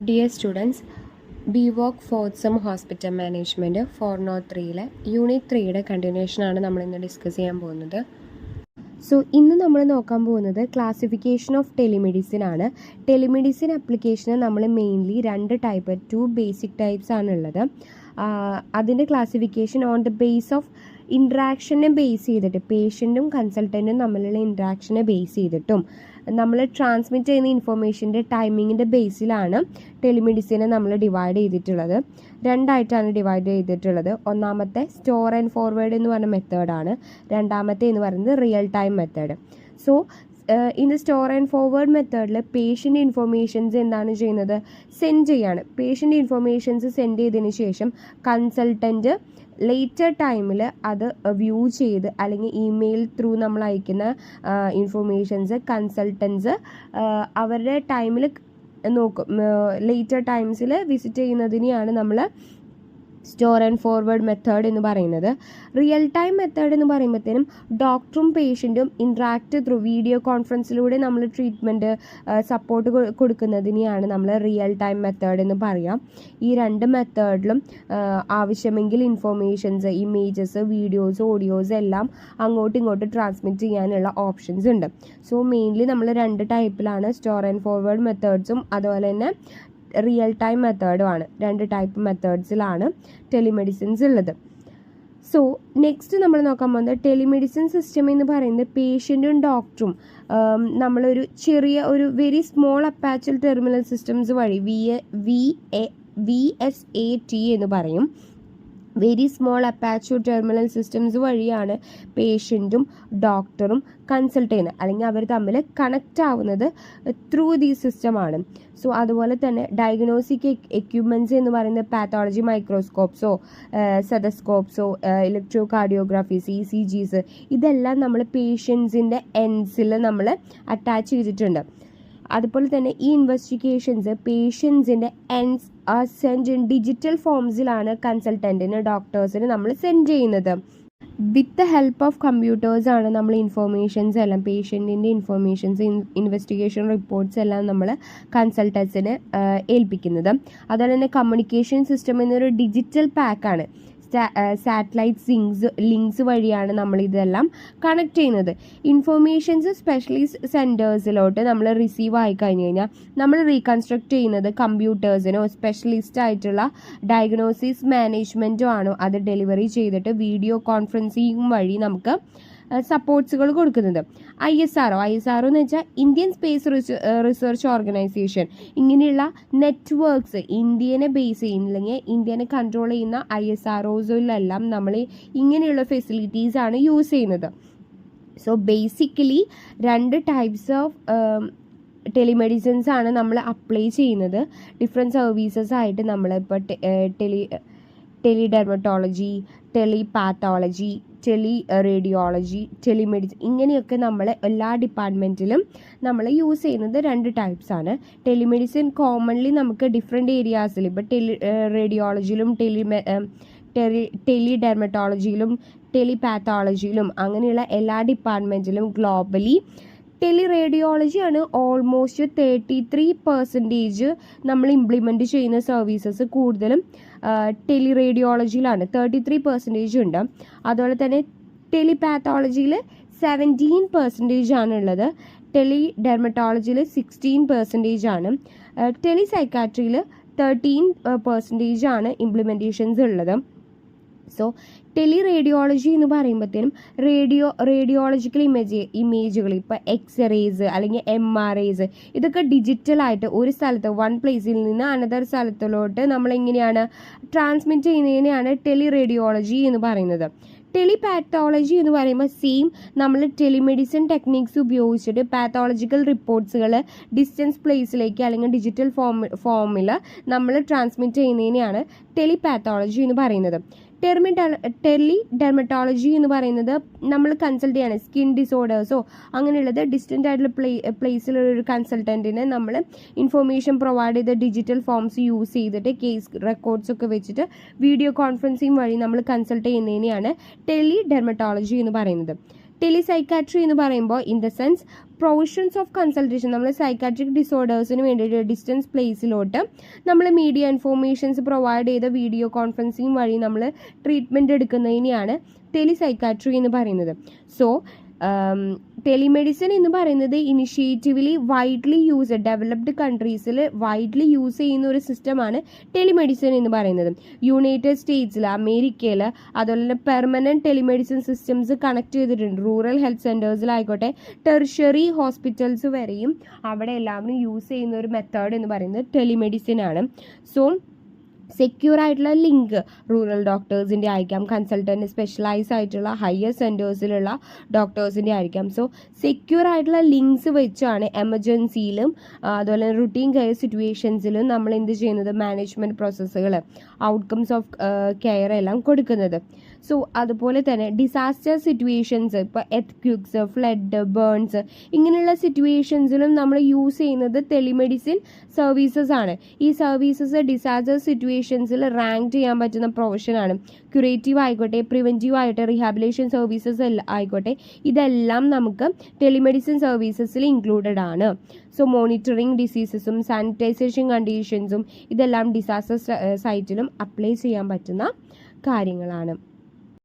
Dear students, BVOC fourth sem hospital management 403 unit 3യുടെ കണ്ടിന്യൂഷനാണ് നമ്മളിന്ന് ഡിസ്കസ് ചെയ്യാൻ പോകുന്നത്. സോ ഇന്ന് നമ്മൾ നോക്കാൻ പോകുന്നത് ക്ലാസിഫിക്കേഷൻ ഓഫ് ടെലിമെഡിസിൻ ആണ്. ടെലിമെഡിസിൻ ആപ്ലിക്കേഷന് നമ്മൾ മെയിൻലി രണ്ട് ടൈപ്പ്, 2 ബേസിക് ടൈപ്സ് ആണുള്ളത്. അതിൻ്റെ classification on the base of ഇൻട്രാക്ഷനെ ബേസ് ചെയ്തിട്ട്, പേഷ്യൻറ്റും കൺസൾട്ടൻറ്റും തമ്മിലുള്ള ഇൻട്രാക്ഷനെ ബേസ് ചെയ്തിട്ടും നമ്മൾ ട്രാൻസ്മിറ്റ് ചെയ്യുന്ന ഇൻഫർമേഷൻ്റെ ടൈമിങ്ങിൻ്റെ ബേസിലാണ് ടെലിമെഡിസിനെ നമ്മൾ ഡിവൈഡ് ചെയ്തിട്ടുള്ളത്. രണ്ടായിട്ടാണ് ഡിവൈഡ് ചെയ്തിട്ടുള്ളത്. ഒന്നാമത്തെ സ്റ്റോർ ആൻഡ് ഫോർവേഡ് എന്ന് പറഞ്ഞ മെത്തേഡാണ്. രണ്ടാമത്തെ എന്ന് പറയുന്നത് real time method. So in the store and forward മെത്തേഡിൽ പേഷ്യൻ്റ് ഇൻഫർമേഷൻസ് എന്താണ് ചെയ്യുന്നത്, സെൻഡ് ചെയ്യാണ്. പേഷ്യൻ്റ് ഇൻഫർമേഷൻസ് സെൻഡ് ചെയ്തതിന് ശേഷം കൺസൾട്ടൻറ്റ് ലേറ്റർ ടൈമിൽ അത് വ്യൂ ചെയ്ത്, അല്ലെങ്കിൽ ഇമെയിൽ ത്രൂ നമ്മൾ അയക്കുന്ന ഇൻഫർമേഷൻസ് കൺസൾട്ടൻസ് അവരുടെ ടൈമിൽ നോക്കും. ലേറ്റർ ടൈംസിൽ വിസിറ്റ് ചെയ്യുന്നതിനെയാണ് നമ്മൾ സ്റ്റോർ ആൻഡ് ഫോർവേഡ് മെത്തേഡ് എന്ന് പറയുന്നത്. റിയൽ ടൈം മെത്തേഡ് എന്ന് പറയുമ്പോഴത്തേനും ഡോക്ടറും പേഷ്യൻറ്റും ഇൻട്രാക്ട് ത്രൂ വീഡിയോ കോൺഫറൻസിലൂടെ നമ്മൾ ട്രീറ്റ്മെൻറ്റ് സപ്പോർട്ട് കൊടുക്കുന്നതിനെയാണ് നമ്മൾ റിയൽ ടൈം മെത്തേഡ് എന്ന് പറയാം. ഈ രണ്ട് മെത്തേഡിലും ആവശ്യമെങ്കിൽ ഇൻഫോർമേഷൻസ്, ഇമേജസ്, വീഡിയോസ്, ഓഡിയോസ് എല്ലാം അങ്ങോട്ടും ഇങ്ങോട്ടും ട്രാൻസ്മിറ്റ് ചെയ്യാനുള്ള ഓപ്ഷൻസ് ഉണ്ട്. സോ മെയിൻലി നമ്മൾ രണ്ട് ടൈപ്പിലാണ്, സ്റ്റോർ ആൻഡ് ഫോർവേഡ് മെത്തേഡ്സും അതുപോലെ തന്നെ റിയൽ ടൈം മെത്തേഡുമാണ്. രണ്ട് ടൈപ്പ് മെത്തേഡ്സിലാണ് ടെലിമെഡിസിൻസ് ഉള്ളത്. സോ നെക്സ്റ്റ് നമ്മൾ നോക്കാൻ പോകുന്നത് ടെലിമെഡിസിൻ സിസ്റ്റം എന്ന് പറയുന്നത് പേഷ്യൻറ്റും ഡോക്ടറും നമ്മളൊരു ചെറിയ ഒരു വെരി സ്മോൾ അപ്പാച്ചൽ ടെർമിനൽ സിസ്റ്റംസ് വഴി VSAT എന്ന് പറയും. വെരി സ്മോൾ അപ്പാച്ചോ ടെർമിനൽ സിസ്റ്റംസ് വഴിയാണ് പേഷ്യൻറ്റും ഡോക്ടറും കൺസൾട്ട് ചെയ്യുന്നത്, അല്ലെങ്കിൽ അവർ തമ്മിൽ കണക്റ്റ് ആവുന്നത് ത്രൂ ദി സിസ്റ്റമാണ്. സോ അതുപോലെ തന്നെ ഡയഗ്നോസ്റ്റിക് എക്യുപ്മെൻറ്റ്സ് എന്ന് പറയുന്നത് പാത്തോളജി മൈക്രോസ്കോപ്സോ സെതസ്കോപ്സോ ഇലക്ട്രോ കാർഡിയോഗ്രാഫീസ്, ECGs, ഇതെല്ലാം നമ്മൾ പേഷ്യൻസിൻ്റെ എൻഡ്സിൽ നമ്മൾ അറ്റാച്ച് ചെയ്തിട്ടുണ്ട്. അതുപോലെ തന്നെ ഈ ഇൻവെസ്റ്റിഗേഷൻസ് പേഷ്യൻസിൻ്റെ എൻഡ്സ് സെൻഡ് ഇൻ ഡിജിറ്റൽ ഫോംസിലാണ് കൺസൾട്ടൻറ്റിന്, ഡോക്ടേഴ്സിന് നമ്മൾ സെൻഡ് ചെയ്യുന്നത്. വിത്ത് ദ ഹെൽപ്പ് ഓഫ് കമ്പ്യൂട്ടേഴ്സ് ആണ് നമ്മൾ ഇൻഫോർമേഷൻസ് എല്ലാം, പേഷ്യൻറ്റിൻ്റെ ഇൻഫോർമേഷൻസ്, ഇൻവെസ്റ്റിഗേഷൻ റിപ്പോർട്ട്സ് എല്ലാം നമ്മൾ കൺസൾട്ടൻസിന് ഏൽപ്പിക്കുന്നത്. അതുപോലെ തന്നെ കമ്മ്യൂണിക്കേഷൻ സിസ്റ്റം എന്നൊരു ഡിജിറ്റൽ പാക്കാണ്. സാറ്റലൈറ്റ് ലിങ്ക്സ് വഴിയാണ് നമ്മൾ ഇതെല്ലാം കണക്ട് ചെയ്യുന്നത്. ഇൻഫോർമേഷൻസ് സ്പെഷ്യലിസ്റ്റ് സെൻറ്റേഴ്സിലോട്ട് നമ്മൾ റിസീവ് ആയി കഴിഞ്ഞ് കഴിഞ്ഞാൽ നമ്മൾ റീകൺസ്ട്രക്ട് ചെയ്യുന്നത് കമ്പ്യൂട്ടേഴ്സിനോ സ്പെഷ്യലിസ്റ്റ് ആയിട്ടുള്ള ഡയഗ്നോസിസ് മാനേജ്മെൻറ്റോ ആണോ അത് ഡെലിവറി ചെയ്തിട്ട് വീഡിയോ കോൺഫറൻസിങ് വഴി നമുക്ക് സപ്പോർട്ട്സുകൾ കൊടുക്കുന്നത്. ISRO എന്ന് വെച്ചാൽ ഇന്ത്യൻ സ്പേസ് റിസർച്ച് ഓർഗനൈസേഷൻ. ഇങ്ങനെയുള്ള നെറ്റ്വർക്ക്സ് ഇന്ത്യനെ ബേസ് ചെയ്യുന്നില്ലെങ്കിൽ ഇന്ത്യനെ കൺട്രോൾ ചെയ്യുന്ന ISROസിലെല്ലാം നമ്മൾ ഇങ്ങനെയുള്ള ഫെസിലിറ്റീസാണ് യൂസ് ചെയ്യുന്നത്. സോ ബേസിക്കലി രണ്ട് ടൈപ്സ് ഓഫ് ടെലിമെഡിസിൻസ് ആണ് നമ്മൾ അപ്ലൈ ചെയ്യുന്നത്. ഡിഫറെൻറ്റ് സർവീസസ് ആയിട്ട് നമ്മളിപ്പോൾ ടെലിഡെർമറ്റോളജി, ടെലിപാത്തോളജി, റേഡിയോളജി, ടെലിമെഡിസിൻ, ഇങ്ങനെയൊക്കെ നമ്മൾ എല്ലാ ഡിപ്പാർട്ട്മെൻറ്റിലും നമ്മൾ യൂസ് ചെയ്യുന്നത് രണ്ട് ടൈപ്സാണ്. ടെലിമെഡിസിൻ കോമൺലി നമുക്ക് ഡിഫറെൻറ്റ് ഏരിയാസിൽ, ഇപ്പോൾ റേഡിയോളജിയിലും ടെലിഡെർമറ്റോളജിയിലും ടെലിപാത്തോളജിയിലും അങ്ങനെയുള്ള എല്ലാ ഡിപ്പാർട്ട്മെൻറ്റിലും ഗ്ലോബലി ടെലിറേഡിയോളജിയാണ് ഓൾമോസ്റ്റ് 33% നമ്മൾ ഇംപ്ലിമെൻറ്റ് ചെയ്യുന്ന സർവീസസ് കൂടുതലും ടെലിറേഡിയോളജിയിലാണ്. 33% ഉണ്ട്. അതുപോലെ തന്നെ ടെലിപാത്തോളജിയിൽ 17% ആണുള്ളത്. ടെലിഡെർമറ്റോളജിയിൽ 16% ആണ്. ടെലിസൈക്കാട്രിയിൽ 13% ആണ് ഇംപ്ലിമെൻറ്റേഷൻസ് ഉള്ളത്. സോ ടെലിറേഡിയോളജി എന്ന് പറയുമ്പോഴത്തേനും റേഡിയോളജിക്കൽ ഇമേജുകൾ, ഇപ്പോൾ എക്സ്റേസ് അല്ലെങ്കിൽ MRIs, ഇതൊക്കെ ഡിജിറ്റലായിട്ട് ഒരു സ്ഥലത്ത് വൺ പ്ലേസിൽ നിന്ന് അനദർ സ്ഥലത്തിലോട്ട് നമ്മളെങ്ങനെയാണ് ട്രാൻസ്മിറ്റ് ചെയ്യുന്നതിനെയാണ് ടെലിറേഡിയോളജി എന്ന് പറയുന്നത്. ടെലിപാത്തോളജി എന്ന് പറയുമ്പോൾ സെയിം നമ്മൾ ടെലിമെഡിസിൻ ടെക്നിക്സ് ഉപയോഗിച്ചിട്ട് പാത്തോളജിക്കൽ റിപ്പോർട്ട്സുകൾ ഡിസ്റ്റൻസ് പ്ലേസിലേക്ക് അല്ലെങ്കിൽ ഡിജിറ്റൽ ഫോമിൽ നമ്മൾ ട്രാൻസ്മിറ്റ് ചെയ്യുന്നതിനെയാണ് ടെലിപാത്തോളജി എന്ന് പറയുന്നത്. ടെലിഡെർമറ്റോളജി എന്ന് പറയുന്നത് നമ്മൾ കൺസൾട്ട് ചെയ്യാണ് സ്കിൻ ഡിസോർഡേഴ്സോ അങ്ങനെയുള്ളത് ഡിസ്റ്റൻ്റ് ആയിട്ടുള്ള പ്ലേസിലുള്ള ഒരു കൺസൾട്ടൻറ്റിന് നമ്മൾ ഇൻഫോർമേഷൻ പ്രൊവൈഡ് ചെയ്ത ഡിജിറ്റൽ ഫോംസ് യൂസ് ചെയ്തിട്ട് കേസ് റെക്കോർഡ്സ് ഒക്കെ വെച്ചിട്ട് വീഡിയോ കോൺഫറൻസിങ് വഴി നമ്മൾ കൺസൾട്ട് ചെയ്യുന്നതിനെയാണ് ടെലിഡെർമറ്റോളജി എന്ന് പറയുന്നത്. ടെലിസൈക്കാട്രി എന്ന് പറയുമ്പോൾ in the sense provisions of consultation, നമ്മൾ സൈക്കാട്രിക് ഡിസോർഡേഴ്സിന് വേണ്ടിയിട്ട് ഡിസ്റ്റൻസ് പ്ലേസിലോട്ട് നമ്മൾ മീഡിയ ഇൻഫോർമേഷൻസ് പ്രൊവൈഡ് ചെയ്ത വീഡിയോ കോൺഫറൻസിങ് വഴി നമ്മൾ ട്രീറ്റ്മെൻറ്റ് എടുക്കുന്നതിനെയാണ് ടെലിസൈക്കാട്രി എന്ന് പറയുന്നത്. സോ ടെലിമെഡിസിൻ എന്ന് പറയുന്നത് ഇനിഷ്യേറ്റീവ്ലി വൈഡ്ലി യൂസ് ഡെവലപ്ഡ് കൺട്രീസിൽ വൈഡ്ലി യൂസ് ചെയ്യുന്ന ഒരു സിസ്റ്റമാണ് ടെലിമെഡിസിൻ എന്ന് പറയുന്നത്. യുണൈറ്റഡ് സ്റ്റേറ്റ്സിൽ, അമേരിക്കയിൽ അതുപോലെ തന്നെ പെർമനൻറ്റ് ടെലിമെഡിസിൻ സിസ്റ്റംസ് കണക്ട് ചെയ്തിട്ടുണ്ട്. റൂറൽ ഹെൽത്ത് സെൻറ്റേഴ്സിലായിക്കോട്ടെ ടെർഷ്യറി ഹോസ്പിറ്റൽസ് വരെയും അവിടെ എല്ലാവരും യൂസ് ചെയ്യുന്ന ഒരു മെത്തേഡ് എന്ന് പറയുന്നത് ടെലിമെഡിസിൻ ആണ്. സോ സെക്യൂർ ആയിട്ടുള്ള ലിങ്ക് റൂറൽ ഡോക്ടേഴ്സിൻ്റെ ആയിരിക്കാം, കൺസൾട്ടൻറ്റ് സ്പെഷ്യലൈസ് ആയിട്ടുള്ള ഹയർ സെൻറ്റേഴ്സിലുള്ള ഡോക്ടേഴ്സിൻ്റെ ആയിരിക്കാം. സോ സെക്യൂർ ആയിട്ടുള്ള ലിങ്ക്സ് വെച്ചാണ് എമർജൻസിയിലും അതുപോലെ റുട്ടീൻ കെയർ സിറ്റുവേഷൻസിലും നമ്മൾ എന്ത് ചെയ്യുന്നത്, മാനേജ്മെൻറ്റ് പ്രോസസ്സുകൾ, ഔട്ട്കംസ് ഓഫ് കെയർ എല്ലാം കൊടുക്കുന്നത്. സോ അതുപോലെ തന്നെ ഡിസാസ്റ്റർ സിറ്റുവേഷൻസ്, ഇപ്പോൾ എർത്ത്ക്വേക്സ്, ഫ്ലഡ്, ബേൺസ് ഇങ്ങനെയുള്ള സിറ്റുവേഷൻസിലും നമ്മൾ യൂസ് ചെയ്യുന്നത് ടെലിമെഡിസിൻ സർവീസസ് ആണ്. ഈ സർവീസസ് ഡിസാസ്റ്റർ സിറ്റുവേഷൻസിൽ റാങ്ക് ചെയ്യാൻ പറ്റുന്ന പ്രൊഫഷനാണ്. ക്യൂറേറ്റീവ് ആയിക്കോട്ടെ, പ്രിവെൻറ്റീവ് ആയിട്ട് റീഹാബിലേഷൻ സർവീസസ് ആയിക്കോട്ടെ, ഇതെല്ലാം നമുക്ക് ടെലിമെഡിസിൻ സർവീസസിൽ ഇൻക്ലൂഡഡ് ആണ്. സോ മോണിറ്ററിങ് ഡിസീസസും സാനിറ്റൈസേഷൻ കണ്ടീഷൻസും ഇതെല്ലാം ഡിസാസ്റ്റർ സൈറ്റിലും അപ്ലൈ ചെയ്യാൻ പറ്റുന്ന കാര്യങ്ങളാണ്.